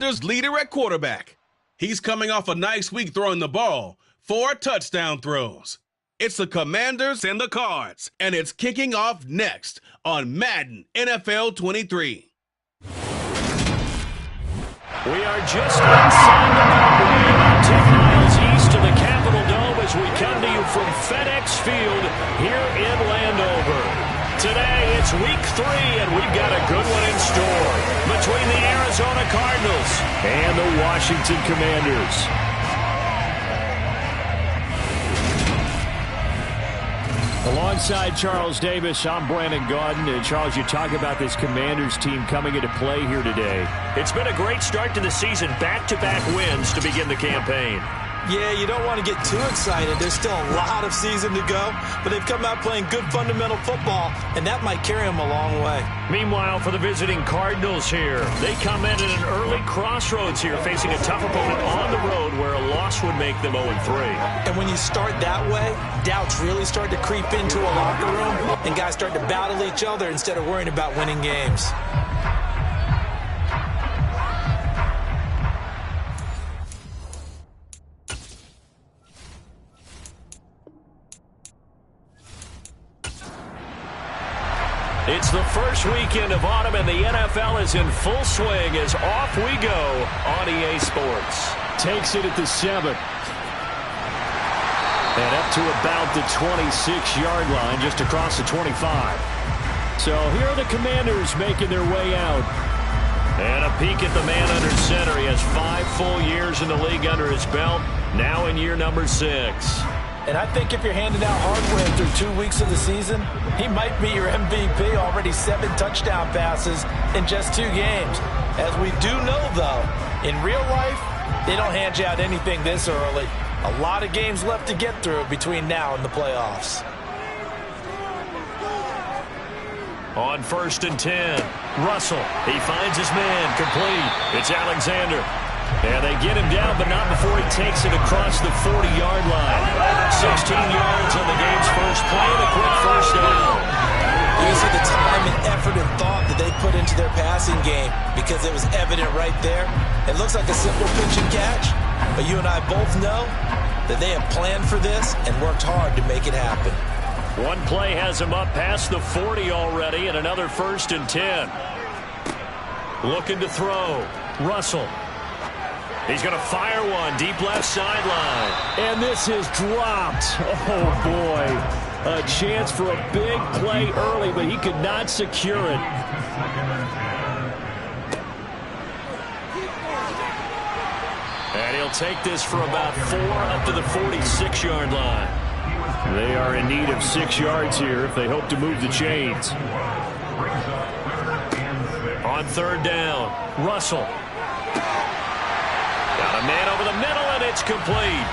There's leader at quarterback. He's coming off a nice week throwing the ball, 4 touchdown throws. It's the Commanders and the Cards, and it's kicking off next on Madden NFL 23. We are just inside the Beltway, about 10 miles east of the Capitol Dome as we come to you from FedEx Field here in Landover. Today, it's week 3, and we've got a good one in store between the Arizona Cardinals and the Washington Commanders. Alongside Charles Davis, I'm Brandon Gaudin. And Charles, you talk about this Commanders team coming into play here today. It's been a great start to the season, back-to-back wins to begin the campaign. Yeah, you don't want to get too excited. There's still a lot of season to go, but they've come out playing good fundamental football, and that might carry them a long way. Meanwhile, for the visiting Cardinals here, they come in at an early crossroads here, facing a tough opponent on the road where a loss would make them 0-3. And when you start that way, doubts really start to creep into a locker room, and guys start to battle each other instead of worrying about winning games. It's the first weekend of autumn, and the NFL is in full swing as off we go on EA Sports. Takes it at the 7. And up to about the 26-yard line, just across the 25. So here are the Commanders making their way out. And a peek at the man under center. He has 5 full years in the league under his belt, now in year number 6. And I think if you're handing out hardware through 2 weeks of the season, he might be your MVP. Already 7 touchdown passes in just 2 games. As we do know, though, in real life, they don't hand you out anything this early. A lot of games left to get through between now and the playoffs. On 1st and 10, Russell. He finds his man, complete. It's Alexander. And they get him down, but not before he takes it across the 40-yard line. 16 yards on the game's first play and a quick first down. You see the time and effort and thought that they put into their passing game because it was evident right there. It looks like a simple pitch and catch, but you and I both know that they have planned for this and worked hard to make it happen. One play has him up past the 40 already, and another 1st and 10. Looking to throw. Russell. He's going to fire one deep left sideline. And this is dropped. Oh, boy. A chance for a big play early, but he could not secure it. And he'll take this for about 4 up to the 46-yard line. They are in need of 6 yards here if they hope to move the chains. On 3rd down, Russell. Got a man over the middle, and it's complete.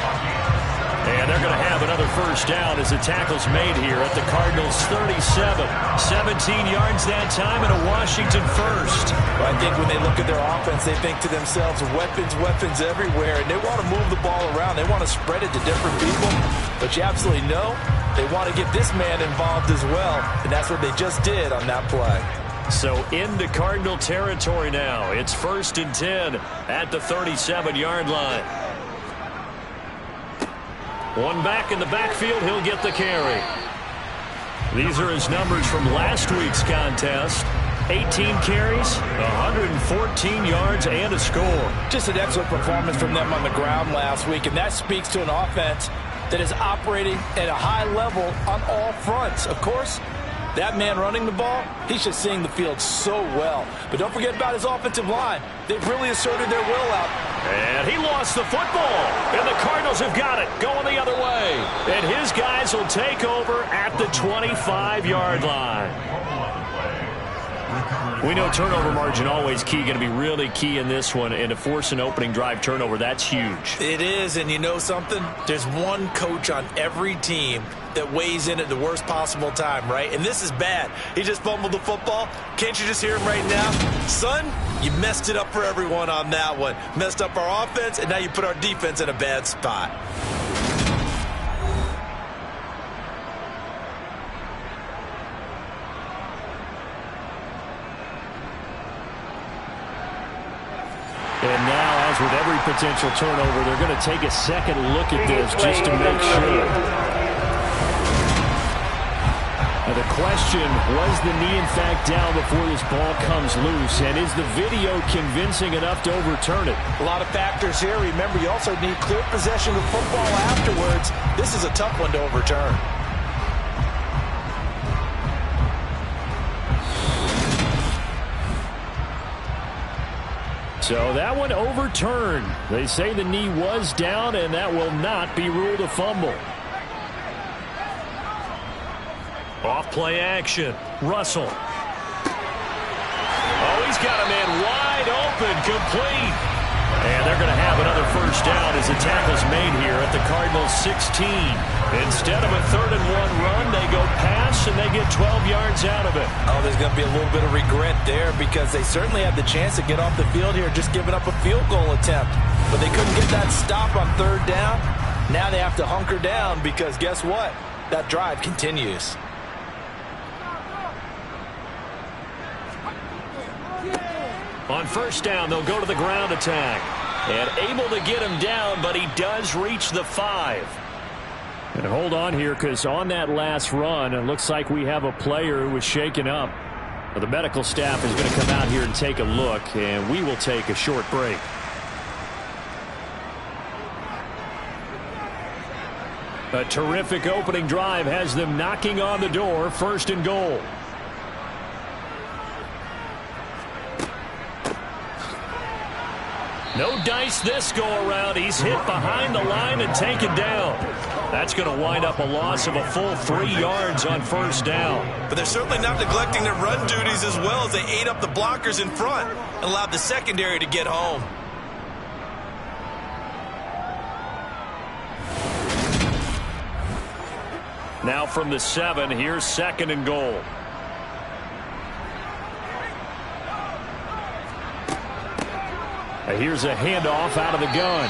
And they're going to have another first down as the tackle's made here at the Cardinals' 37. 17 yards that time and a Washington first. Well, I think when they look at their offense, they think to themselves, weapons, weapons everywhere, and they want to move the ball around. They want to spread it to different people. But you absolutely know they want to get this man involved as well, and that's what they just did on that play. So into Cardinal territory now. It's 1st and 10 at the 37-yard line. One back in the backfield, he'll get the carry. These are his numbers from last week's contest. 18 carries, 114 yards, and a score. Just an excellent performance from them on the ground last week, and that speaks to an offense that is operating at a high level on all fronts. Of course, that man running the ball, he's just seeing the field so well. But don't forget about his offensive line. They've really asserted their will out. And he lost the football. And the Cardinals have got it, going the other way. And his guys will take over at the 25-yard line. We know turnover margin always key, going to be really key in this one. And to force an opening drive turnover, that's huge. It is, and you know something? There's one coach on every team that weighs in at the worst possible time, right? And this is bad. He just fumbled the football. Can't you just hear him right now? Son, you messed it up for everyone on that one. Messed up our offense, and now you put our defense in a bad spot. And now, as with every potential turnover, they're going to take a second look at this just to make sure. Now the question, was the knee in fact down before this ball comes loose? And is the video convincing enough to overturn it? A lot of factors here. Remember, you also need clear possession of football afterwards. This is a tough one to overturn. So that one overturned. They say the knee was down, and that will not be ruled a fumble. Off play action. Russell. Oh, he's got a man wide open, complete. And they're going to have another first down as the tackle's made here at the Cardinals' 16. Instead of a 3rd-and-1 run, they go pass, and they get 12 yards out of it. Oh, there's going to be a little bit of regret there because they certainly had the chance to get off the field here, just giving up a field goal attempt. But they couldn't get that stop on 3rd down. Now they have to hunker down because guess what? That drive continues. On first down, they'll go to the ground attack. And able to get him down, but he does reach the 5. And hold on here, because on that last run, it looks like we have a player who was shaken up. Well, the medical staff is going to come out here and take a look, and we will take a short break. A terrific opening drive has them knocking on the door, 1st and goal. No dice this go-around. He's hit behind the line and taken down. That's going to wind up a loss of a full 3 yards on first down. But they're certainly not neglecting their run duties as well as they ate up the blockers in front and allowed the secondary to get home. Now from the 7, here's 2nd and goal. Here's a handoff out of the gun.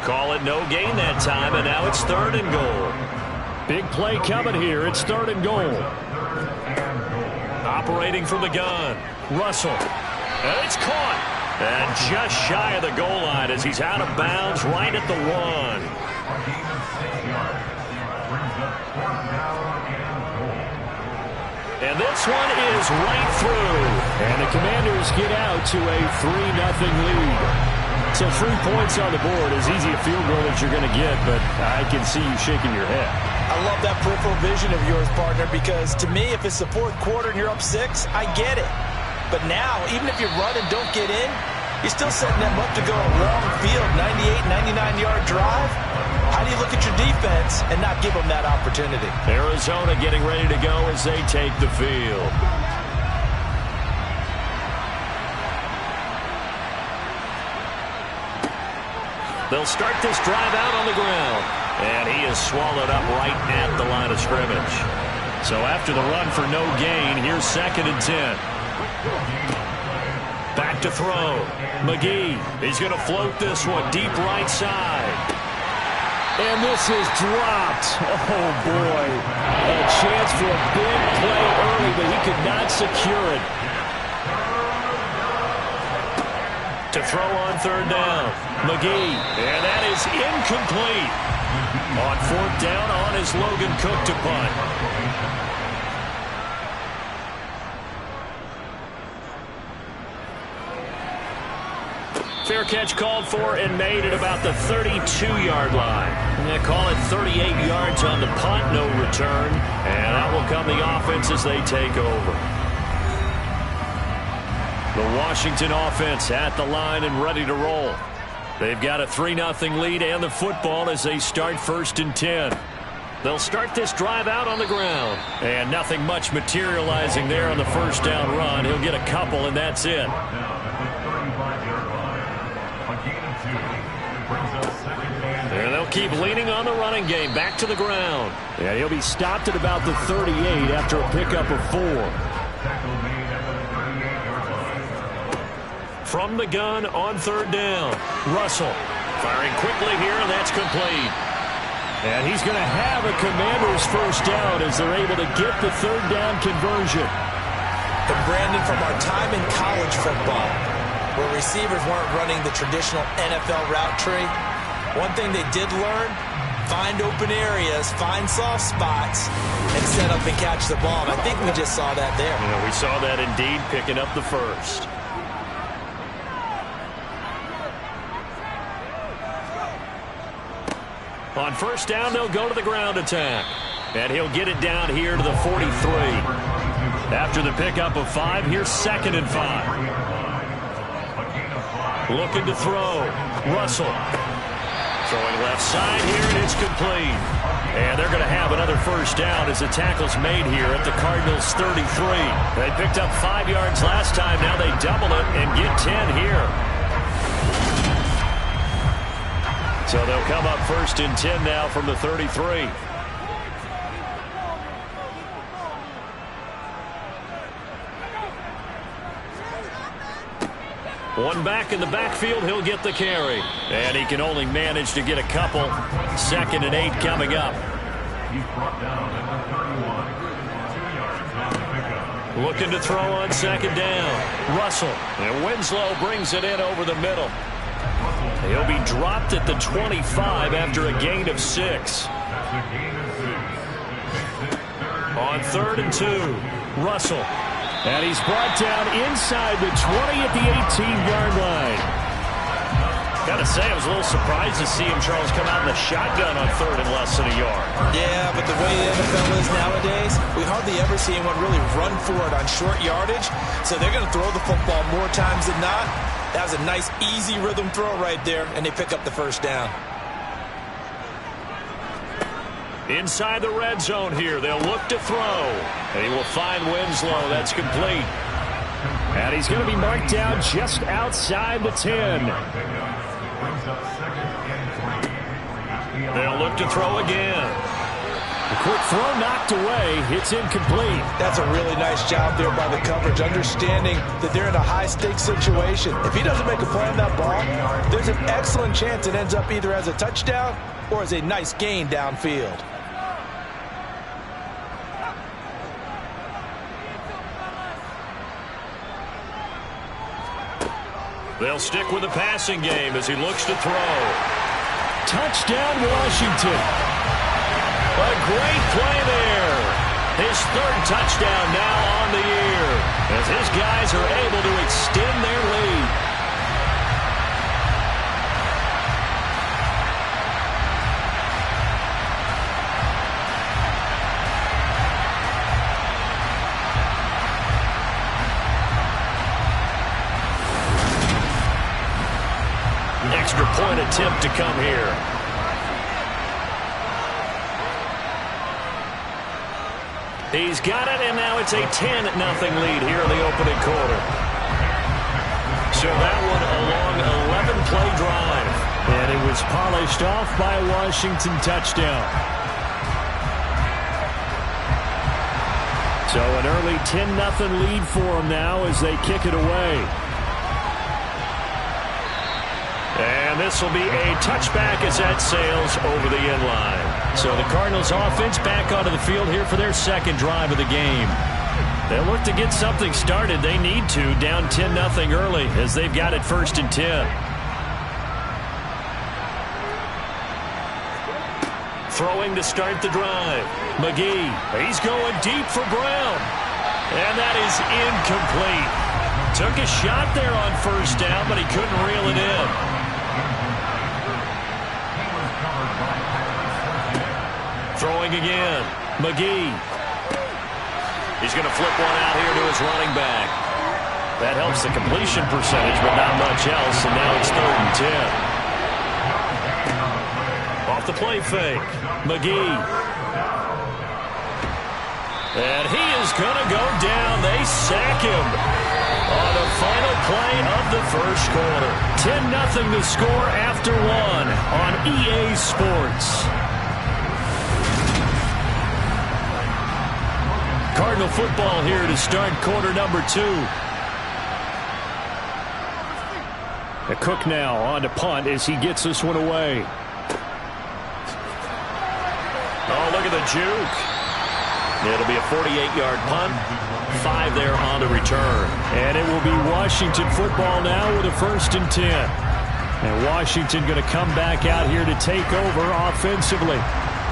Call it no gain that time, and now it's 3rd and goal. Big play coming here. It's 3rd and goal. Operating from the gun. Russell. And it's caught. And just shy of the goal line as he's out of bounds right at the 1. And this one is right through. And the Commanders get out to a 3-0 lead. So 3 points on the board, as easy a field goal as you're going to get, but I can see you shaking your head. I love that peripheral vision of yours, partner, because to me, if it's the 4th quarter and you're up 6, I get it. But now, even if you run and don't get in, you're still setting them up to go a long field, 98, 99-yard drive. How do you look at your defense and not give them that opportunity? Arizona getting ready to go as they take the field. They'll start this drive out on the ground. And he is swallowed up right at the line of scrimmage. So after the run for no gain, here's 2nd and 10. Back to throw. McGee. He's going to float this one deep right side. And this is dropped. Oh, boy. A chance for a big play early, but he could not secure it. To throw on 3rd down. McGee. And that is incomplete. On 4th down, on is Logan Cook to punt. Fair catch called for and made at about the 32-yard line. And they call it 38 yards on the punt, no return. And out will come the offense as they take over. The Washington offense at the line and ready to roll. They've got a 3-0 lead and the football as they start 1st and 10. They'll start this drive out on the ground. And nothing much materializing there on the 1st down run. He'll get a couple, and that's it. And they'll keep leaning on the running game. Back to the ground. And he'll be stopped at about the 38 after a pickup of 4. From the gun on 3rd down. Russell firing quickly here, and that's complete. And he's going to have a Commanders 1st down as they're able to get the 3rd down conversion. And Brandon, from our time in college football, where receivers weren't running the traditional NFL route tree. One thing they did learn, find open areas, find soft spots, and set up and catch the ball. And I think we just saw that there. We saw that indeed, picking up the first. On first down, they'll go to the ground attack. And he'll get it down here to the 43. After the pickup of 5, here's 2nd and 5. Looking to throw. Russell. Throwing left side here, and it's complete. And they're going to have another first down as the tackle's made here at the Cardinals' 33. They picked up 5 yards last time. Now they double it and get 10 here. So they'll come up 1st and 10 now from the 33. One back in the backfield, he'll get the carry. And he can only manage to get a couple. 2nd and 8 coming up. Looking to throw on 2nd down. Russell. And Winslow brings it in over the middle. He'll be dropped at the 25 after a gain of 6. On 3rd and 2, Russell. And he's brought down inside the 20 at the 18-yard line. Got to say, I was a little surprised to see him, Charles, come out in the shotgun on 3rd and less than a yard. Yeah, but the way the NFL is nowadays, we hardly ever see anyone really run for it on short yardage. So they're going to throw the football more times than not. That was a nice, easy rhythm throw right there, and they pick up the first down. Inside the red zone here, they'll look to throw. And he will find Winslow. That's complete. And he's going to be marked down just outside the 10. They'll look to throw again. A quick throw knocked away. It's incomplete. That's a really nice job there by the coverage, understanding that they're in a high-stakes situation. If he doesn't make a play on that ball, there's an excellent chance it ends up either as a touchdown or as a nice gain downfield. They'll stick with the passing game as he looks to throw. Touchdown, Washington. A great play there. His 3rd touchdown now on the year as his guys are able to extend their lead. Extra point attempt to come here. He's got it, and now it's a 10-0 lead here in the opening quarter. So that one a long 11-play drive. And it was polished off by a Washington touchdown. So an early 10-0 lead for them now as they kick it away. And this will be a touchback as that sails over the end line. So the Cardinals offense back onto the field here for their 2nd drive of the game. They'll look to get something started. They need to, down 10-0 early as they've got it 1st and 10. Throwing to start the drive. McGee, he's going deep for Brown. And that is incomplete. Took a shot there on 1st down, but he couldn't reel it in. Throwing again. McGee. He's going to flip one out here to his running back. That helps the completion percentage, but not much else, and now it's 3rd and 10. Off the play fake. McGee. And he is going to go down. They sack him on the final play of the 1st quarter. 10-0 to score after 1 on EA Sports. Cardinal football here to start quarter number 2. The Cook now on to punt as he gets this one away. Oh, look at the juke. It'll be a 48-yard punt. 5 there on the return. And it will be Washington football now with a 1st and 10. And Washington going to come back out here to take over offensively.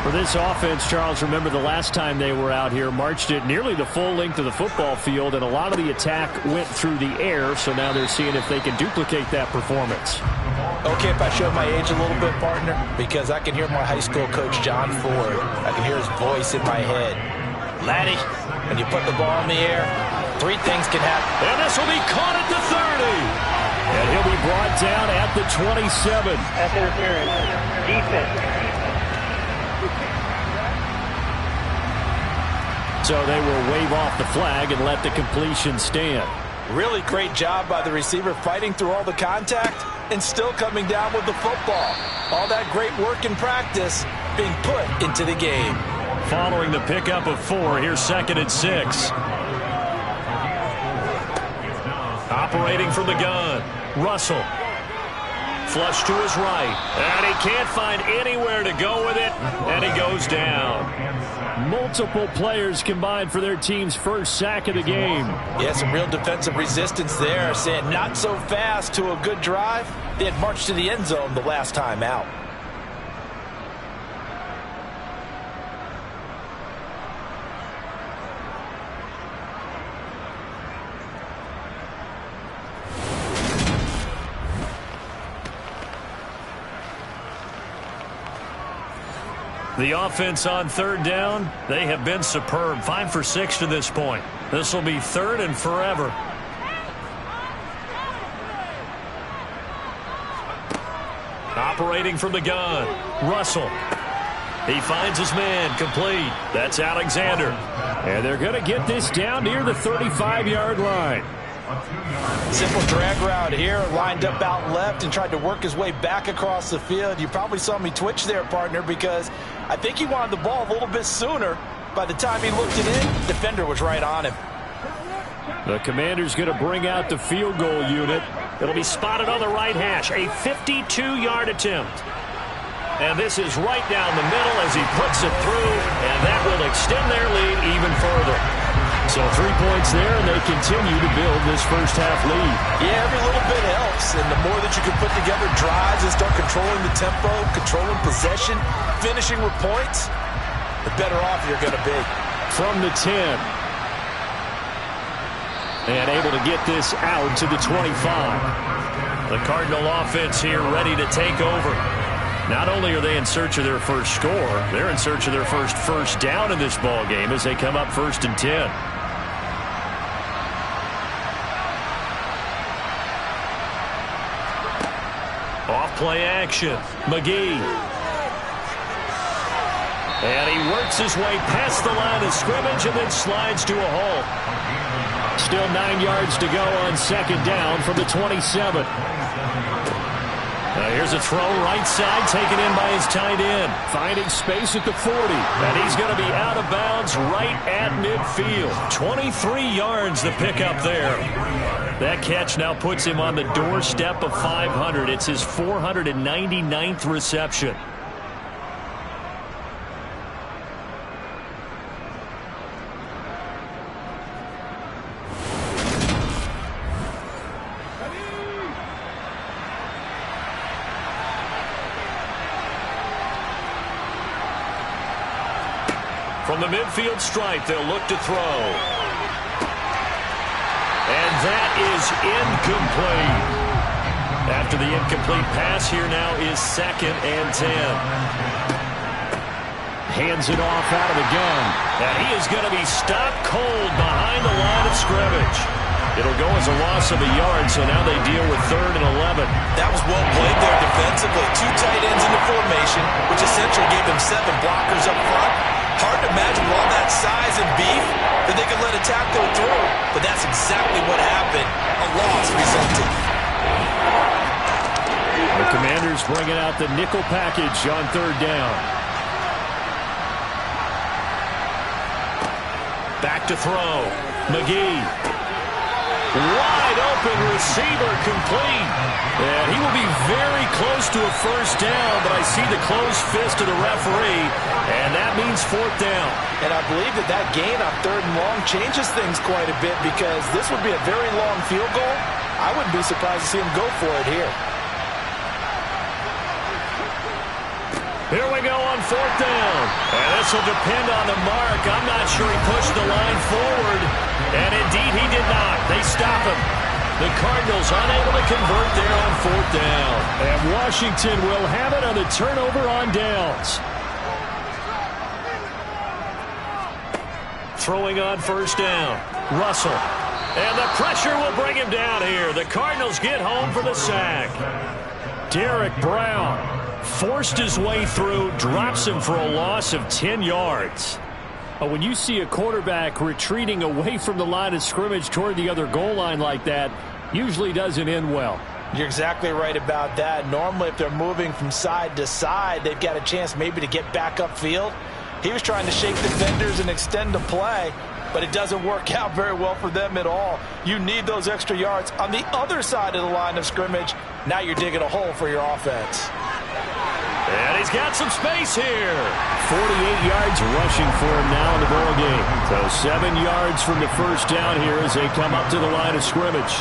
For this offense, Charles, remember the last time they were out here, marched it nearly the full length of the football field, and a lot of the attack went through the air, so now they're seeing if they can duplicate that performance. Okay, if I show my age a little bit, partner, because I can hear my high school coach, John Ford. I can hear his voice in my head. Laddie, when you put the ball in the air, 3 things can happen. And this will be caught at the 30. And he'll be brought down at the 27. That's interference. Defense. So they will wave off the flag and let the completion stand. Really great job by the receiver fighting through all the contact and still coming down with the football. All that great work in practice being put into the game. Following the pickup of 4, here's 2nd and 6. Operating from the gun, Russell. Flush to his right, and he can't find anywhere to go with it, and he goes down. Multiple players combined for their team's first sack of the game. Yeah, some real defensive resistance there, saying not so fast to a good drive. They had marched to the end zone the last time out. The offense on 3rd down, they have been superb. 5 for 6 to this point. This will be 3rd and forever. Operating from the gun, Russell. He finds his man, complete. That's Alexander. And they're going to get this down near the 35-yard line. Simple drag route here, lined up out left and tried to work his way back across the field. You probably saw me twitch there, partner, because I think he wanted the ball a little bit sooner. By the time he looked it in, the defender was right on him. The Commander's going to bring out the field goal unit. It'll be spotted on the right hash, a 52-yard attempt. And this is right down the middle as he puts it through, and that will extend their lead even further. So 3 points there, and they continue to build this first-half lead. Yeah, every little bit helps, and the more that you can put together drives and start controlling the tempo, controlling possession, finishing with points, the better off you're going to be. From the 10. And able to get this out to the 25. The Cardinal offense here ready to take over. Not only are they in search of their first score, they're in search of their first down in this ball game as they come up 1st and 10. Off play action, McGee. And he works his way past the line of scrimmage and then slides to a halt. Still 9 yards to go on 2nd down from the 27. Now here's a throw right side taken in by his tight end. Finding space at the 40. And he's going to be out of bounds right at midfield. 23 yards the pickup there. That catch now puts him on the doorstep of 500. It's his 499th reception. From the midfield stripe, they'll look to throw. And that is incomplete. After the incomplete pass, here now is 2nd and 10. Hands it off out of the gun. And he is going to be stopped cold behind the line of scrimmage. It'll go as a loss of a yard, so now they deal with 3rd and 11. That was well played there defensively. 2 tight ends in the formation, which essentially gave them 7 blockers up front. Hard to imagine with all that size and beef that they could let a tackle through, but that's exactly what happened. A loss resulted. The Commanders bringing out the nickel package on 3rd down. Back to throw. McGee. Wide open receiver complete. And he will be very close close to a first down, but I see the closed fist of the referee, and that means fourth down. And I believe that gain on 3rd and long changes things quite a bit because this would be a very long field goal. I wouldn't be surprised to see him go for it here. Here we go on 4th down. And this will depend on the mark. I'm not sure he pushed the line forward. And indeed he did not. They stop him. The Cardinals unable to convert there on 4th down. And Washington will have it on the turnover on downs. Throwing on 1st down. Russell. And the pressure will bring him down here. The Cardinals get home for the sack. Derek Brown forced his way through, drops him for a loss of 10 yards. When you see a quarterback retreating away from the line of scrimmage toward the other goal line like that, usually doesn't end well. You're exactly right about that. Normally, if they're moving from side to side, they've got a chance maybe to get back upfield. He was trying to shake defenders and extend the play, but it doesn't work out very well for them at all. You need those extra yards on the other side of the line of scrimmage. Now you're digging a hole for your offense. And he's got some space here. 48 yards rushing for him now in the ball game. So 7 yards from the first down here as they come up to the line of scrimmage.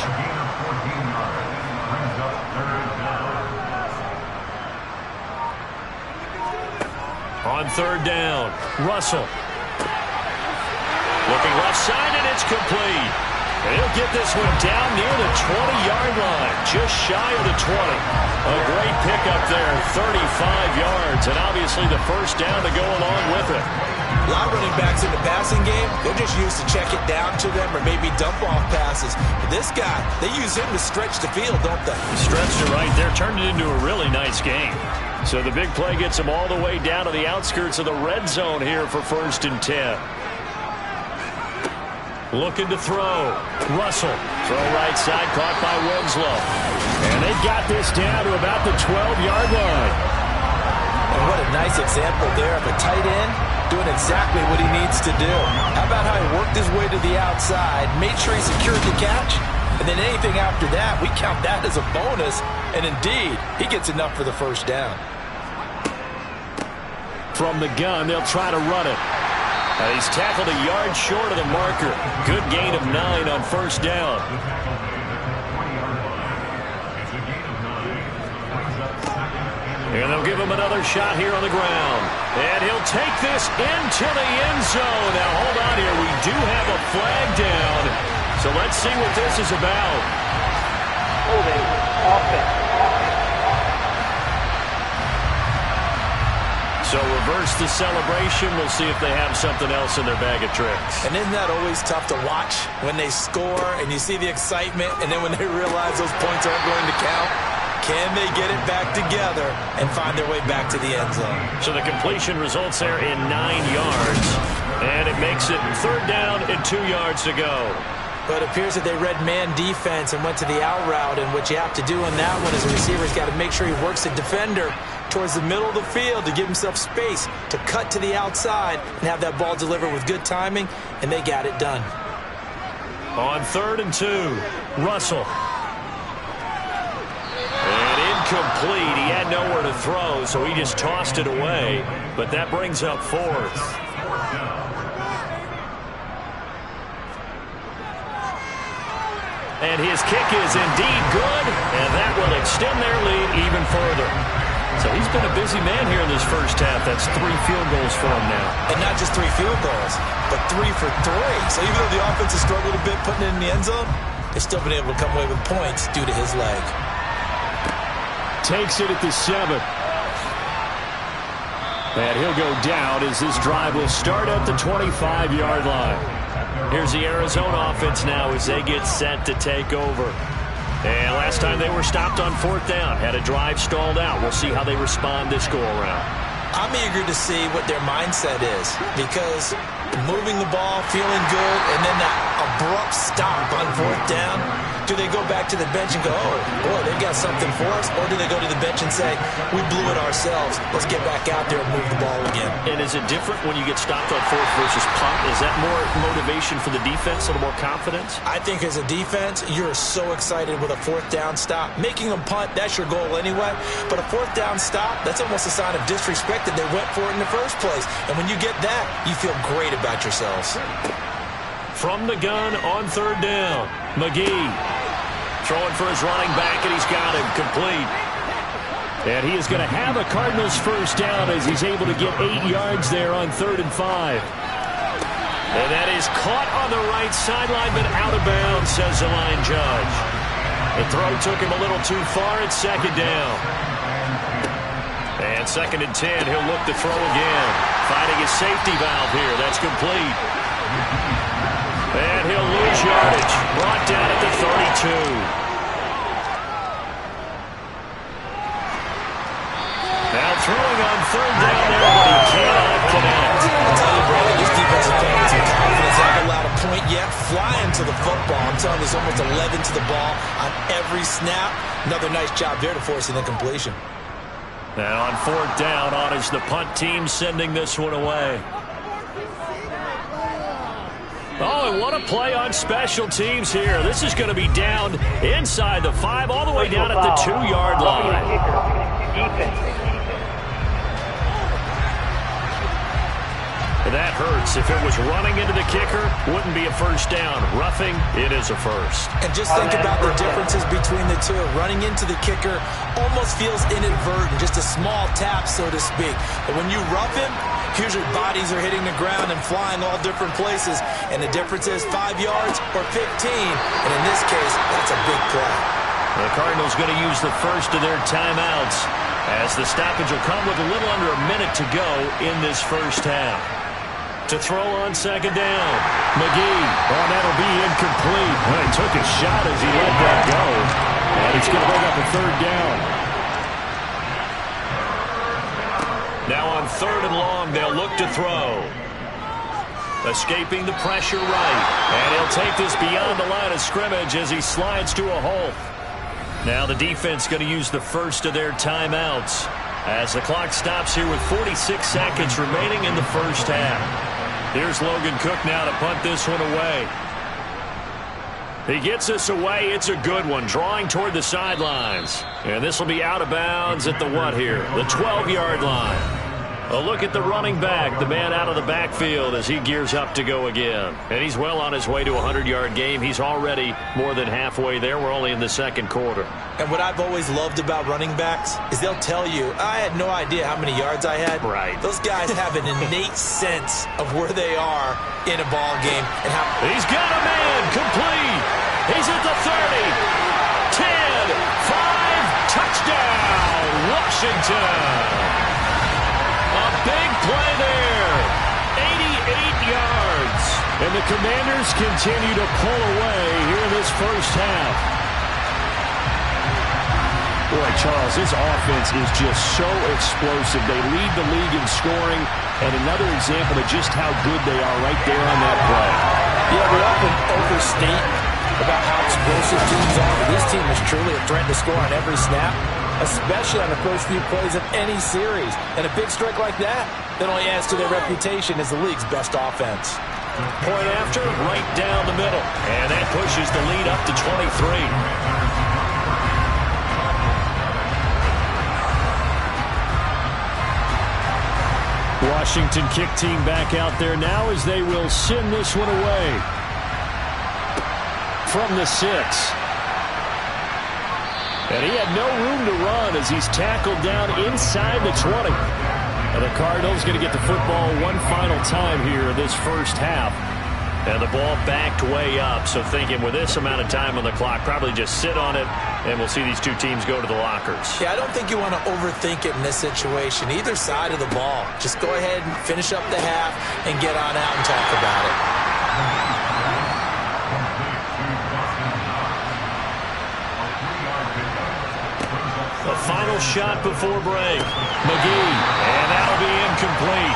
On 3rd down, Russell. Looking left side, and it's complete. And he'll get this one down near the 20-yard line, just shy of the 20. A great pickup there, 35 yards, and obviously the first down to go along with it. A lot of running backs in the passing game, they're just used to check it down to them or maybe dump-off passes. But this guy, they use him to stretch the field, don't they? Stretched it right there, turned it into a really nice game. So the big play gets him all the way down to the outskirts of the red zone here for 1st and 10. Looking to throw. Russell. Throw right side, caught by Winslow. And they've got this down to about the 12-yard line. And what a nice example there of a tight end doing exactly what he needs to do. How about how he worked his way to the outside, made sure he secured the catch, and then anything after that, we count that as a bonus. And indeed, he gets enough for the first down. From the gun, they'll try to run it. He's tackled a yard short of the marker. Good gain of 9 on 1st down. And they'll give him another shot here on the ground. And he'll take this into the end zone. Now, hold on here. We do have a flag down. So let's see what this is about. Holding offense. So reverse the celebration. We'll see if they have something else in their bag of tricks. And isn't that always tough to watch when they score and you see the excitement and then when they realize those points aren't going to count? Can they get it back together and find their way back to the end zone? So the completion results there in 9 yards. And it makes it 3rd down and 2 yards to go. But it appears that they read man defense and went to the out route. And what you have to do on that one is a receiver's got to make sure he works the defender towards the middle of the field to give himself space to cut to the outside and have that ball delivered with good timing, and they got it done. On 3rd and 2, Russell. And incomplete. He had nowhere to throw, so he just tossed it away. But that brings up 4th. And his kick is indeed good, and that will extend their lead even further. So he's been a busy man here in this first half. That's 3 field goals for him now. And not just 3 field goals, but 3 for 3. So even though the offense has struggled a bit putting it in the end zone, they've still been able to come away with points due to his leg. Takes it at the 7. And he'll go down as this drive will start at the 25-yard line. Here's the Arizona offense now as they get set to take over. And last time they were stopped on 4th down, had a drive stalled out. We'll see how they respond this go-around. I'm eager to see what their mindset is because moving the ball, feeling good, and then that abrupt stop on 4th down, Do they go back to the bench and go, oh, boy, they've got something for us? Or do they go to the bench and say, we blew it ourselves. Let's get back out there and move the ball again. And is it different when you get stopped on fourth versus punt? Is that more motivation for the defense, a little more confidence? I think as a defense, you're so excited with a fourth down stop. Making them punt, that's your goal anyway. But a fourth down stop, that's almost a sign of disrespect that they went for it in the first place. And when you get that, you feel great about yourselves. From the gun on third down, McGee throwing for his running back, and he's got him complete. And he is going to have a Cardinals first down as he's able to get 8 yards there on 3rd and 5. And that is caught on the right sideline, but out of bounds, says the line judge. The throw took him a little too far at second down. And 2nd and 10, he'll look to throw again. Finding his safety valve here. That's complete. And he'll lose yardage. Brought down at the 32. Now throwing on 3rd down there, but he cannot connect. I'll tell you, brother, this defense is playing with some confidence. They haven't allowed a point yet. Flying to the football. I'm telling you, there's almost 11 to the ball on every snap. Another nice job there to force an incompletion. And on 4th down, on is the punt team sending this one away. Oh, and what a play on special teams here. This is going to be down inside the 5, all the way down at the 2-yard line. That hurts. If it was running into the kicker, wouldn't be a first down. Roughing, it is a first. And just think about the differences between the two. Running into the kicker almost feels inadvertent, just a small tap, so to speak. But when you rough him, here's your bodies are hitting the ground and flying all different places. And the difference is 5 yards or 15. And in this case, that's a big play. The Cardinals going to use the first of their timeouts as the stoppage will come with a little under a minute to go in this first half. To throw on 2nd down, McGee. Oh, that'll be incomplete. Well, he took a shot as he let that go. And it's going to bring up a 3rd down. Now on 3rd and long, they'll look to throw. Escaping the pressure right. And he'll take this beyond the line of scrimmage as he slides to a halt. Now the defense going to use the first of their timeouts as the clock stops here with 46 seconds remaining in the first half. Here's Logan Cook now to punt this one away. He gets this away. It's a good one, drawing toward the sidelines. And this will be out of bounds at the what here? The 12-yard line. A look at the running back, the man out of the backfield as he gears up to go again. And he's well on his way to a 100-yard game. He's already more than halfway there. We're only in the 2nd quarter. And what I've always loved about running backs is they'll tell you, I had no idea how many yards I had. Right. Those guys have an innate sense of where they are in a ball game. And how he's got a man complete. He's at the 30. 10, 5, touchdown, Washington. A big play there. 88 yards. And the Commanders continue to pull away here in this first half. Boy, Charles, this offense is just so explosive. They lead the league in scoring, and another example of just how good they are right there on that play. Yeah, we often overstate about how explosive teams are, but this team is truly a threat to score on every snap, especially on the first few plays of any series. And a big strike like that only adds to their reputation as the league's best offense. Point after, right down the middle. And that pushes the lead up to 23. Washington kick team back out there now as they will send this one away. From the 6. And he had no room to run as he's tackled down inside the 20. And the Cardinals going to get the football one final time here in this first half. And the ball backed way up, so thinking with this amount of time on the clock, probably just sit on it, and we'll see these two teams go to the lockers. Yeah, I don't think you want to overthink it in this situation. Either side of the ball. Just go ahead and finish up the half and get on out and talk about it. The final shot before break. McGee, and that'll be incomplete.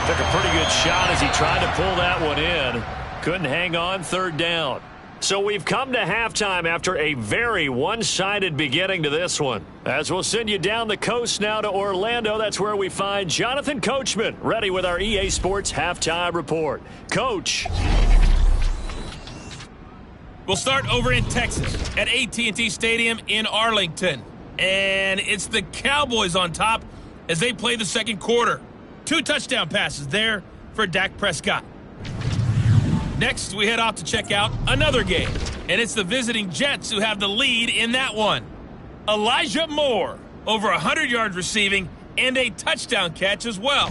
Took a pretty good shot as he tried to pull that one in. Couldn't hang on. 3rd down. So we've come to halftime after a very one-sided beginning to this one. As we'll send you down the coast now to Orlando, that's where we find Jonathan Coachman, ready with our EA Sports Halftime Report. Coach. We'll start over in Texas at AT&T Stadium in Arlington. And it's the Cowboys on top as they play the second quarter. 2 touchdown passes there for Dak Prescott. Next, we head off to check out another game, and it's the visiting Jets who have the lead in that one. Elijah Moore, over 100 yards receiving and a touchdown catch as well.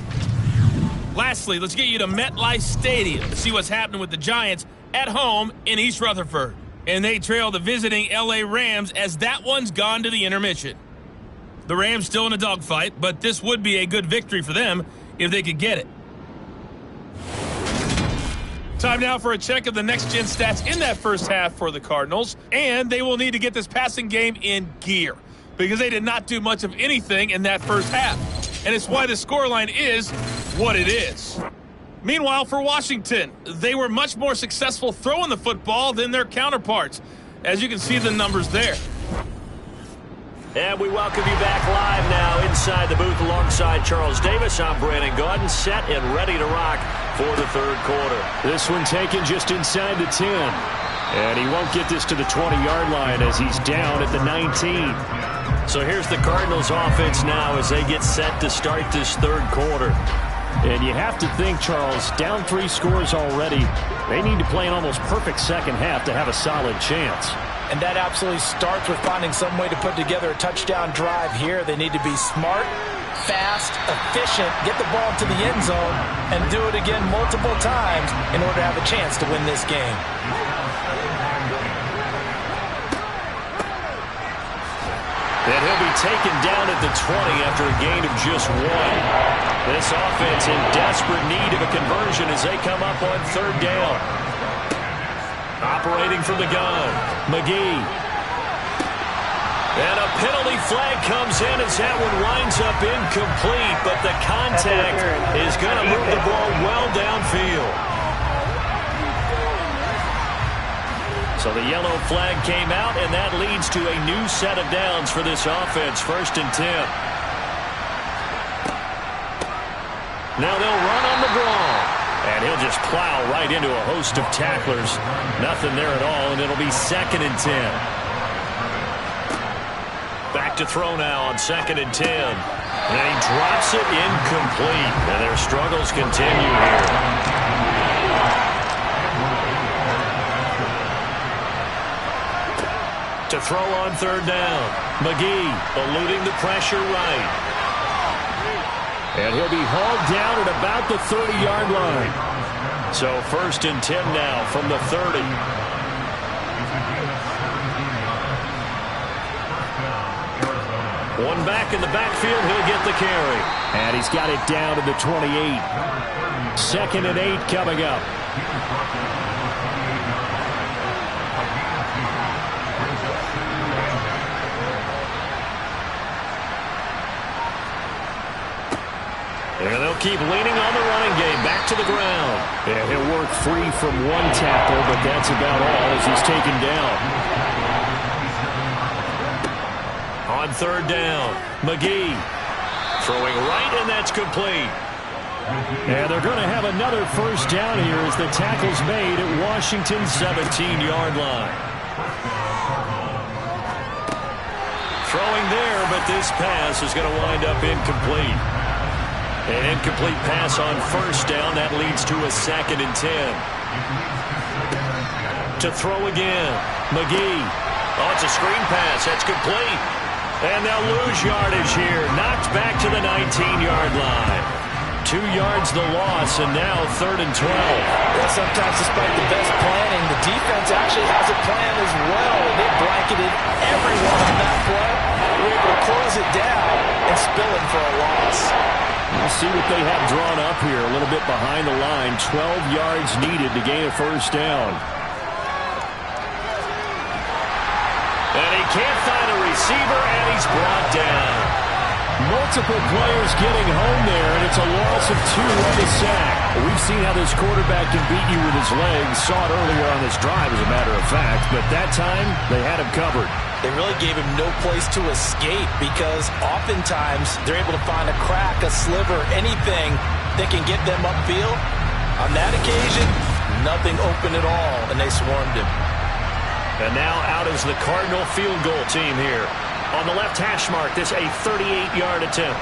Lastly, let's get you to MetLife Stadium to see what's happening with the Giants at home in East Rutherford. And they trail the visiting LA Rams as that one's gone to the intermission. The Rams still in a dogfight, but this would be a good victory for them if they could get it. Time now for a check of the next-gen stats in that first half for the Cardinals. And they will need to get this passing game in gear because they did not do much of anything in that first half. And it's why the scoreline is what it is. Meanwhile, for Washington, they were much more successful throwing the football than their counterparts, as you can see the numbers there. And we welcome you back live now inside the booth alongside Charles Davis. I'm Brandon Gaudin, set and ready to rock for the third quarter. This one taken just inside the 10. And he won't get this to the 20-yard line as he's down at the 19. So here's the Cardinals offense now as they get set to start this third quarter. And you have to think, Charles, down 3 scores already. They need to play an almost perfect second half to have a solid chance. And that absolutely starts with finding some way to put together a touchdown drive here. They need to be smart, fast, efficient, get the ball to the end zone, and do it again multiple times in order to have a chance to win this game. And he'll be taken down at the 20 after a gain of just 1. This offense in desperate need of a conversion as they come up on third down. Operating from the gun, McGee. And a penalty flag comes in as that one winds up incomplete, but the contact is going to move the ball well downfield. So the yellow flag came out, and that leads to a new set of downs for this offense, 1st and 10. Now they'll run on the draw. And he'll just plow right into a host of tacklers. Nothing there at all, and it'll be 2nd and 10. Back to throw now on 2nd and 10. And he drops it incomplete. And their struggles continue here. To throw on third down. McGee eluding the pressure right. And he'll be hauled down at about the 30-yard line. So 1st and 10 now from the 30. One back in the backfield, he'll get the carry. And he's got it down to the 28. 2nd and 8 coming up. And they'll keep leaning on the running game. Back to the ground. Yeah, he'll work free from 1 tackle, but that's about all as he's taken down. On third down, McGee throwing right, and that's complete. And they're going to have another 1st down here as the tackle's made at Washington's 17-yard line. Throwing there, but this pass is going to wind up incomplete. An incomplete pass on 1st down. That leads to a 2nd and 10. To throw again. McGee. Oh, it's a screen pass. That's complete. And they'll lose yardage here. Knocked back to the 19-yard line. 2 yards the loss, and now 3rd and 12. Well, sometimes despite the best planning, the defense actually has a plan as well. They blanketed everyone on that play. They were able to close it down and spill it for a loss. We'll see what they have drawn up here. A little bit behind the line. 12 yards needed to gain a 1st down. And he can't find a receiver, and he's brought down. multiple players getting home there, and it's a loss of 2 on the sack. We've seen how this quarterback can beat you with his legs. Saw it earlier on this drive, as a matter of fact, but that time they had him covered. They really gave him no place to escape because oftentimes they're able to find a crack, a sliver, anything that can get them upfield. On that occasion, nothing open at all, and they swarmed him. And now out is the Cardinal field goal team here. On the left hash mark, this a 38-yard attempt.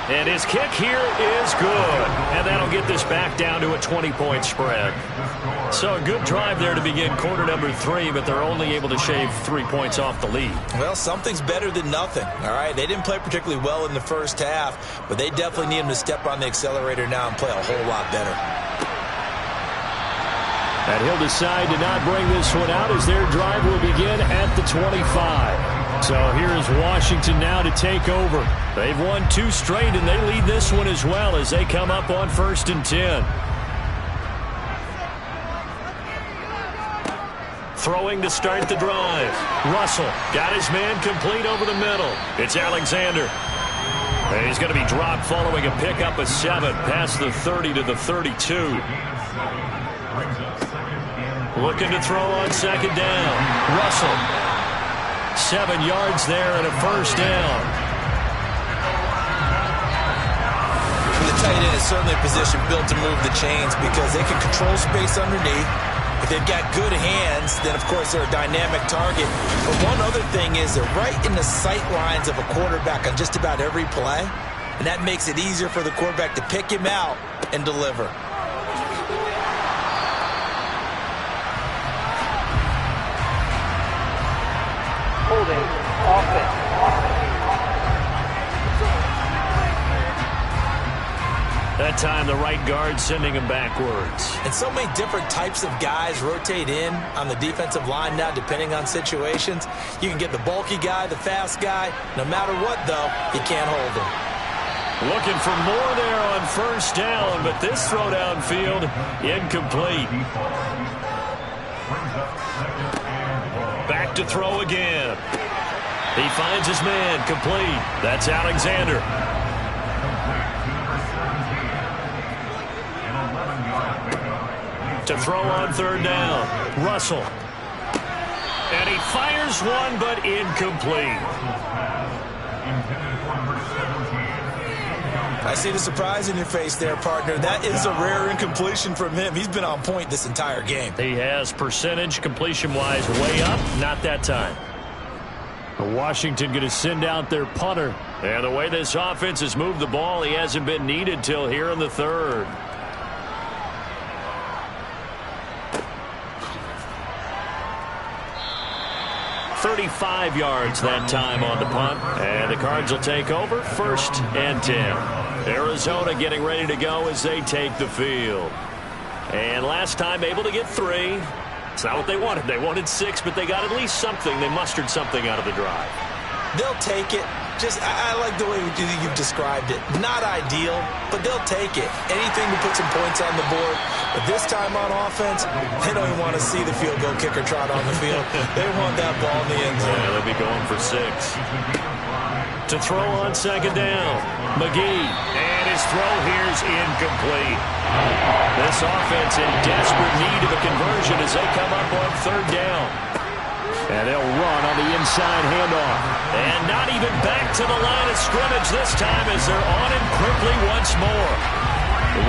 And his kick here is good. And that'll get this back down to a 20-point spread. So a good drive there to begin quarter number 3, but they're only able to shave 3 points off the lead. Well, something's better than nothing, all right? They didn't play particularly well in the first half, but they definitely need him to step on the accelerator now and play a whole lot better. And he'll decide to not bring this one out as their drive will begin at the 25. So here's Washington now to take over. They've won 2 straight, and they lead this one as well as they come up on 1st and 10. Throwing to start the drive. Russell got his man complete over the middle. It's Alexander. And he's going to be dropped following a pickup of 7 past the 30 to the 32. Looking to throw on 2nd down. Russell. 7 yards there and a 1st down. The tight end is certainly a position built to move the chains because they can control space underneath. If they've got good hands, then of course they're a dynamic target. But one other thing is they're right in the sight lines of a quarterback on just about every play. And that makes it easier for the quarterback to pick him out and deliver. Holding offense. That time the right guard sending him backwards. And so many different types of guys rotate in on the defensive line now depending on situations. You can get the bulky guy, the fast guy. No matter what, though, you can't hold him. Looking for more there on 1st down, but this throw downfield incomplete. Back to throw again. He finds his man complete. That's Alexander. To throw on 3rd down. Russell. And he fires one, but incomplete. I see the surprise in your face there, partner. That is a rare incompletion from him. He's been on point this entire game. He has percentage completion-wise way up. Not that time. Washington going to send out their punter. And the way this offense has moved the ball, he hasn't been needed till here in the 3rd. .35 yards that time on the punt. And the Cards will take over 1st and 10. Arizona getting ready to go as they take the field. And last time able to get 3. It's not what they wanted. They wanted 6, but they got at least something. They mustered something out of the drive. They'll take it. I like the way you've described it. Not ideal, but they'll take it. Anything to put some points on the board. But this time on offense, they don't even want to see the field goal kicker trot on the field. They want that ball in the end zone. Yeah, they'll be going for 6. To throw on 2nd down. McGee. And his throw here's incomplete. This offense in desperate need of a conversion as they come up on 3rd down. And they'll run on the inside handoff. And not even back to the line of scrimmage this time as they're on him quickly once more.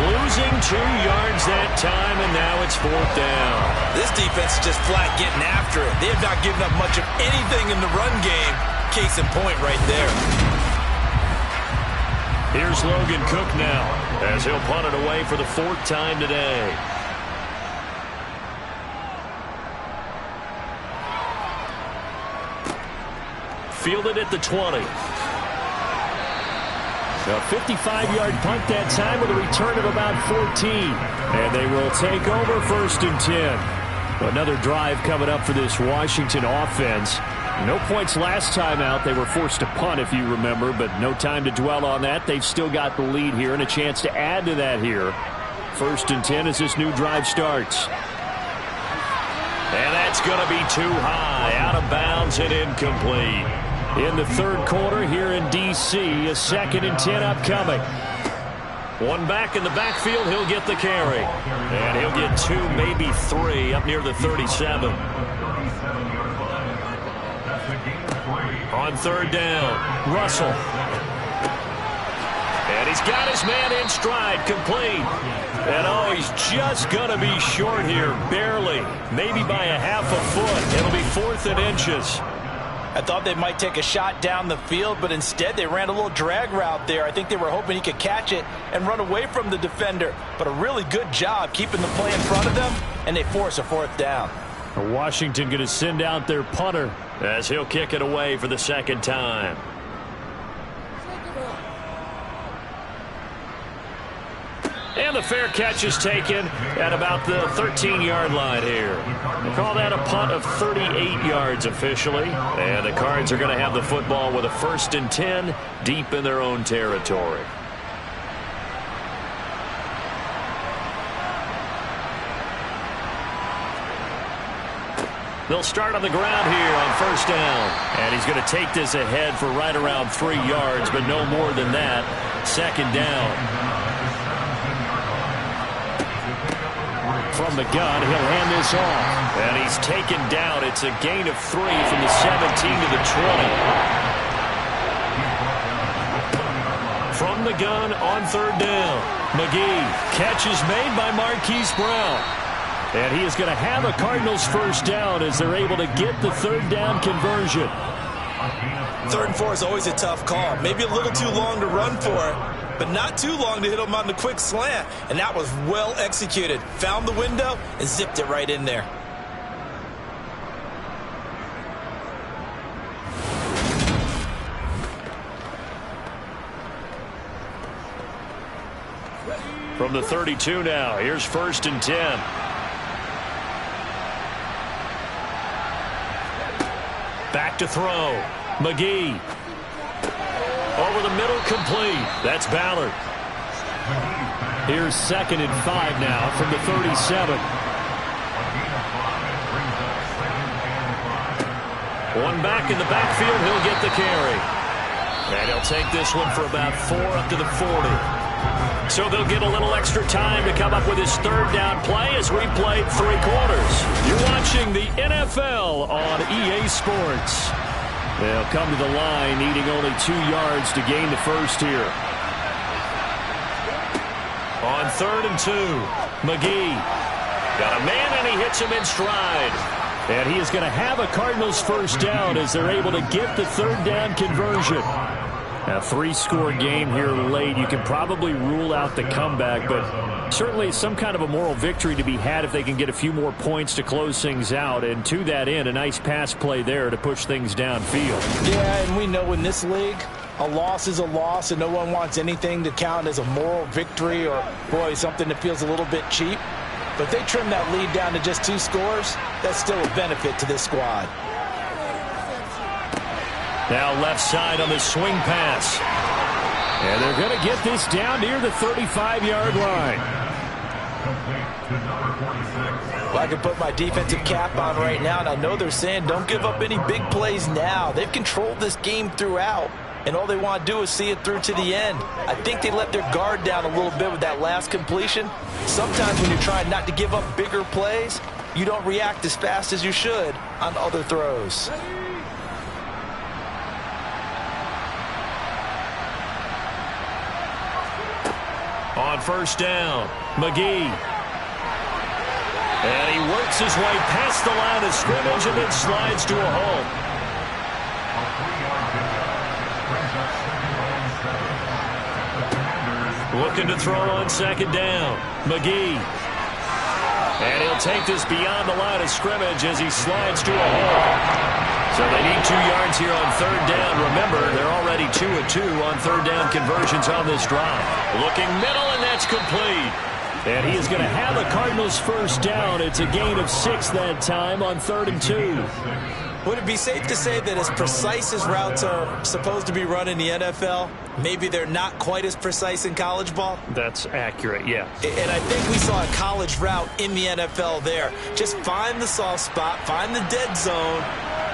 Losing 2 yards that time, and now it's 4th down. This defense is just flat getting after it. They have not given up much of anything in the run game. Case in point right there. Here's Logan Cook now as he'll punt it away for the 4th time today. Fielded at the 20. A 55-yard punt that time with a return of about 14. And they will take over 1st and 10. Another drive coming up for this Washington offense. No points last time out. They were forced to punt, if you remember, but no time to dwell on that. They've still got the lead here and a chance to add to that here. 1st and 10 as this new drive starts. And that's going to be too high, out of bounds and incomplete. in the third quarter here in D.C. A 2nd and 10 upcoming. One back in the backfield. He'll get the carry. And he'll get 2, maybe 3 up near the 37. On third down, Russell. And he's got his man in stride, complete. And oh, he's just going to be short here, barely. Maybe by a half a foot. It'll be 4th and inches. I thought they might take a shot down the field, but instead they ran a little drag route there. I think they were hoping he could catch it and run away from the defender. But a really good job keeping the play in front of them, and they force a 4th down. Washington going to send out their punter as he'll kick it away for the 2nd time. And the fair catch is taken at about the 13-yard line here. They call that a punt of 38 yards officially. And the Cards are going to have the football with a 1st and 10 deep in their own territory. They'll start on the ground here on 1st down. And he's going to take this ahead for right around 3 yards, but no more than that. 2nd down. From the gun, he'll hand this off. And he's taken down. It's a gain of 3 from the 17 to the 20. From the gun on 3rd down. McGee. Catch is made by Marquise Brown. And he is going to have a Cardinals 1st down as they're able to get the 3rd down conversion. 3rd and 4 is always a tough call. Maybe a little too long to run for it, but not too long to hit him on the quick slant. And that was well executed. Found the window and zipped it right in there. From the 32 now, here's 1st and 10. Back to throw. McGee. Over the middle, complete. That's Ballard. Here's 2nd and 5 now from the 37. One back in the backfield. He'll get the carry. And he'll take this one for about 4 up to the 40. So they'll get a little extra time to come up with his 3rd down play as we played 3 quarters. You're watching the NFL on EA Sports. They'll come to the line needing only 2 yards to gain the 1st here. On 3rd and 2, McGee. Got a man and he hits him in stride. And he is going to have a Cardinals 1st down as they're able to get the 3rd down conversion. A 3-score game here late. You can probably rule out the comeback, but certainly some kind of a moral victory to be had if they can get a few more points to close things out. And to that end, a nice pass play there to push things downfield. Yeah, and we know in this league, a loss is a loss, and no one wants anything to count as a moral victory or, boy, something that feels a little bit cheap. But if they trim that lead down to just 2 scores, that's still a benefit to this squad. Now left side on the swing pass. And they're going to get this down near the 35-yard line. Well, I can put my defensive cap on right now, and I know they're saying don't give up any big plays now. They've controlled this game throughout, and all they want to do is see it through to the end. I think they let their guard down a little bit with that last completion. Sometimes when you're trying not to give up bigger plays, you don't react as fast as you should on other throws. On 1st down, McGee. And he works his way past the line of scrimmage and then slides to a hole. Looking to throw on 2nd down, McGee. And he'll take this beyond the line of scrimmage as he slides to a hole. So they need 2 yards here on 3rd down. Remember, they're already 2 of 2 on 3rd down conversions on this drive. Looking middle, and that's complete. And he is going to have a Cardinals 1st down. It's a gain of 6 that time on 3rd and 2. Would it be safe to say that as precise as routes are supposed to be run in the NFL, maybe they're not quite as precise in college ball? That's accurate, yeah. And I think we saw a college route in the NFL there. Just find the soft spot, find the dead zone,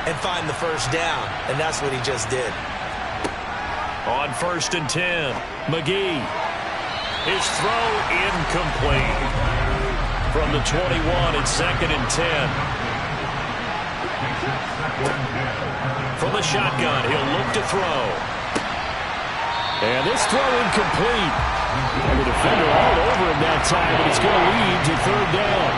and find the first down, and that's what he just did. On 1st and 10, McGee. His throw incomplete. From the 21, it's 2nd and 10. From the shotgun, he'll look to throw. And this throw incomplete. And the defender all over him that time, but it's going to lead to 3rd down.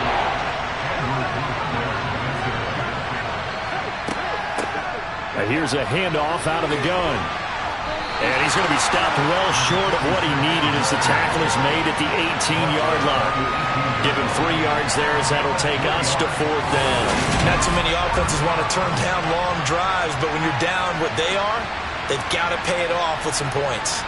And here's a handoff out of the gun. And he's going to be stopped well short of what he needed as the tackle is made at the 18-yard line. Give him 3 yards there as that'll take us to 4th down. Not too many offenses want to turn down long drives, but when you're down what they are, they've got to pay it off with some points.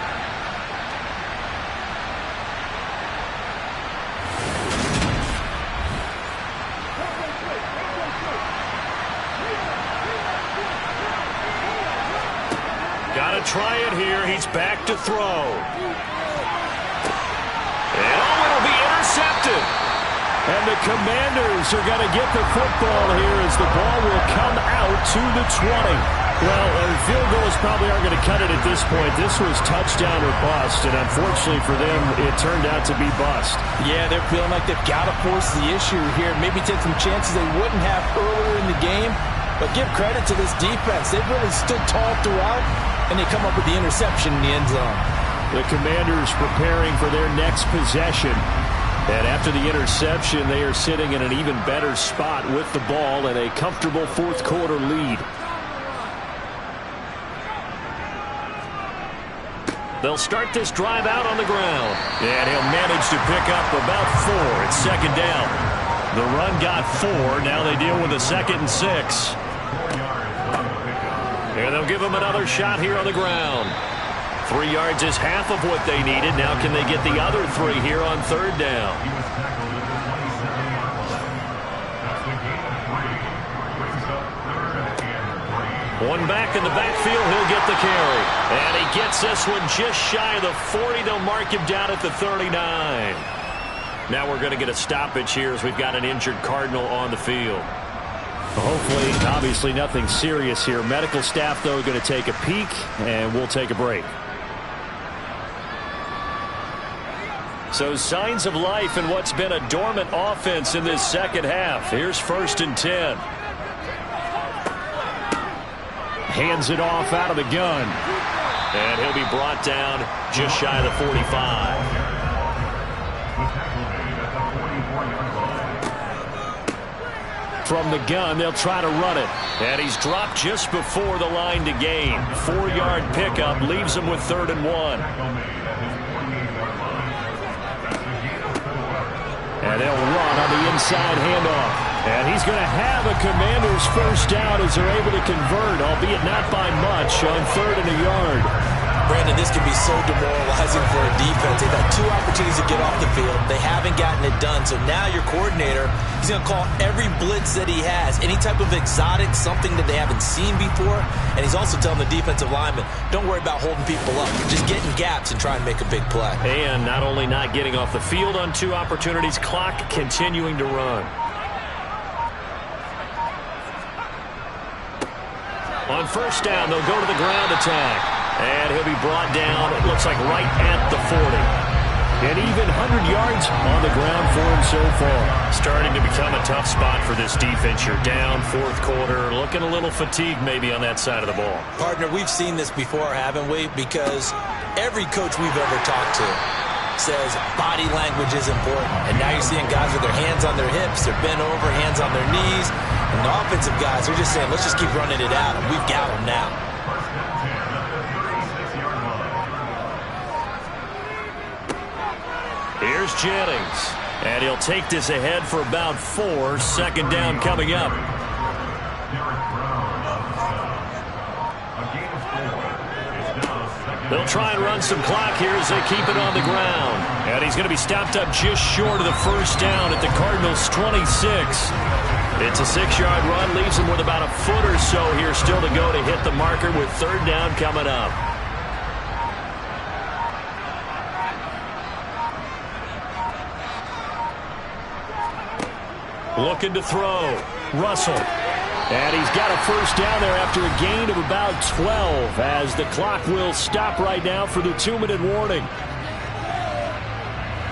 Got to try it here. He's back to throw. And it'll be intercepted. And the Commanders are going to get the football here as the ball will come out to the 20. Well, field goals probably aren't going to cut it at this point. This was touchdown or bust, and unfortunately for them, it turned out to be bust. Yeah, they're feeling like they've got to force the issue here. Maybe take some chances they wouldn't have earlier in the game. But give credit to this defense. They've really stood tall throughout, and they come up with the interception in the end zone. The Commanders preparing for their next possession. And after the interception, they are sitting in an even better spot with the ball and a comfortable 4th quarter lead. They'll start this drive out on the ground. And he'll manage to pick up about 4. It's 2nd down. The run got 4. Now they deal with a 2nd and 6. And they'll give him another shot here on the ground. 3 yards is half of what they needed. Now can they get the other 3 here on 3rd down? One back in the backfield, he'll get the carry. And he gets this one just shy of the 40. They'll mark him down at the 39. Now we're going to get a stoppage here as we've got an injured Cardinal on the field. Hopefully, obviously nothing serious here. Medical staff, though, going to take a peek, and we'll take a break. So signs of life in what's been a dormant offense in this second half. Here's 1st and 10. Hands it off out of the gun. And he'll be brought down just shy of the 45. From the gun, they'll try to run it. And he's dropped just before the line to gain. 4-yard pickup leaves him with 3rd and 1. And they'll run on the inside handoff. And he's going to have a Commander's first down as they're able to convert, albeit not by much, on 3rd and a yard. Brandon, this can be so demoralizing for a defense. They've had 2 opportunities to get off the field. They haven't gotten it done. So now your coordinator, he's going to call every blitz that he has, any type of exotic, something that they haven't seen before. And he's also telling the defensive lineman, don't worry about holding people up. Just get in gaps and try and make a big play. And not only not getting off the field on 2 opportunities, clock continuing to run. On 1st down, they'll go to the ground attack. And he'll be brought down, it looks like right at the 40. And even 100 yards on the ground for him so far. Starting to become a tough spot for this defense. You're down 4th quarter, looking a little fatigued maybe on that side of the ball. Partner, we've seen this before, haven't we? Because every coach we've ever talked to says body language is important. And now you're seeing guys with their hands on their hips, they're bent over, hands on their knees. And the offensive guys are just saying, let's just keep running it out, and we've got them now. Here's Jennings. And he'll take this ahead for about 4. 2nd down coming up. They'll try and run some clock here as they keep it on the ground. And he's going to be stopped up just short of the 1st down at the Cardinals' 26. It's a 6-yard run, leaves them with about a foot or so here still to go to hit the marker with 3rd down coming up. Looking to throw. Russell. And he's got a first down there after a gain of about 12 as the clock will stop right now for the 2-minute warning.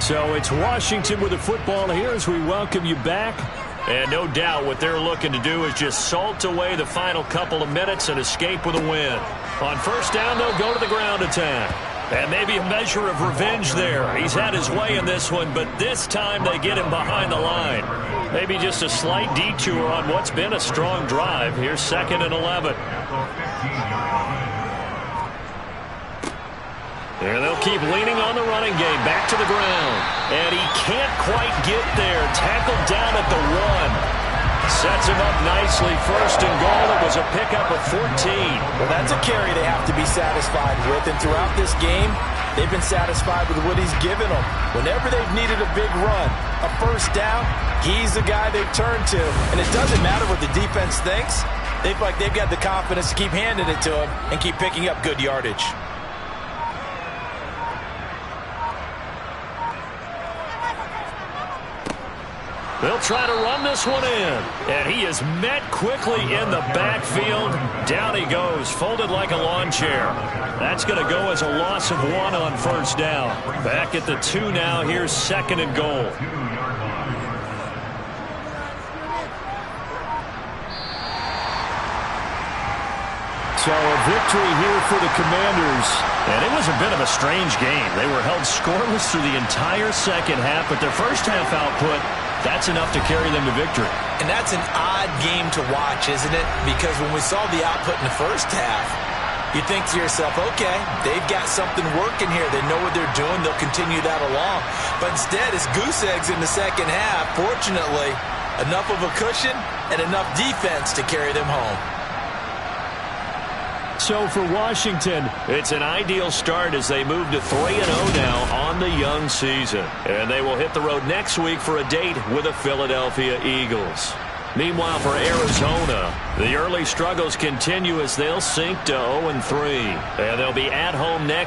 So it's Washington with the football here as we welcome you back. And no doubt what they're looking to do is just salt away the final couple of minutes and escape with a win. On first down, they'll go to the ground attack. And maybe a measure of revenge there. He's had his way in this one, but this time they get him behind the line. Maybe just a slight detour on what's been a strong drive. Here's 2nd and 11. And they'll keep leaning on the running game. Back to the ground. And he can't quite get there. Tackled down at the 1. Sets him up nicely. 1st and goal. It was a pickup of 14. Well, that's a carry they have to be satisfied with. And throughout this game, they've been satisfied with what he's given them. Whenever they've needed a big run, a first down, he's the guy they've turned to. And it doesn't matter what the defense thinks. They feel like they've got the confidence to keep handing it to him and keep picking up good yardage. They'll try to run this one in. And he is met quickly in the backfield. Down he goes, folded like a lawn chair. That's going to go as a loss of 1 on first down. Back at the 2 now. Here's 2nd and goal. So a victory here for the Commanders. And it was a bit of a strange game. They were held scoreless through the entire second half, but their first half output, that's enough to carry them to victory. And that's an odd game to watch, isn't it? Because when we saw the output in the first half, you think to yourself, okay, they've got something working here. They know what they're doing. They'll continue that along. But instead, it's goose eggs in the second half. Fortunately, enough of a cushion and enough defense to carry them home. So for Washington, it's an ideal start as they move to 3-0 now on the young season. And they will hit the road next week for a date with the Philadelphia Eagles. Meanwhile, for Arizona, the early struggles continue as they'll sink to 0-3. And they'll be at home next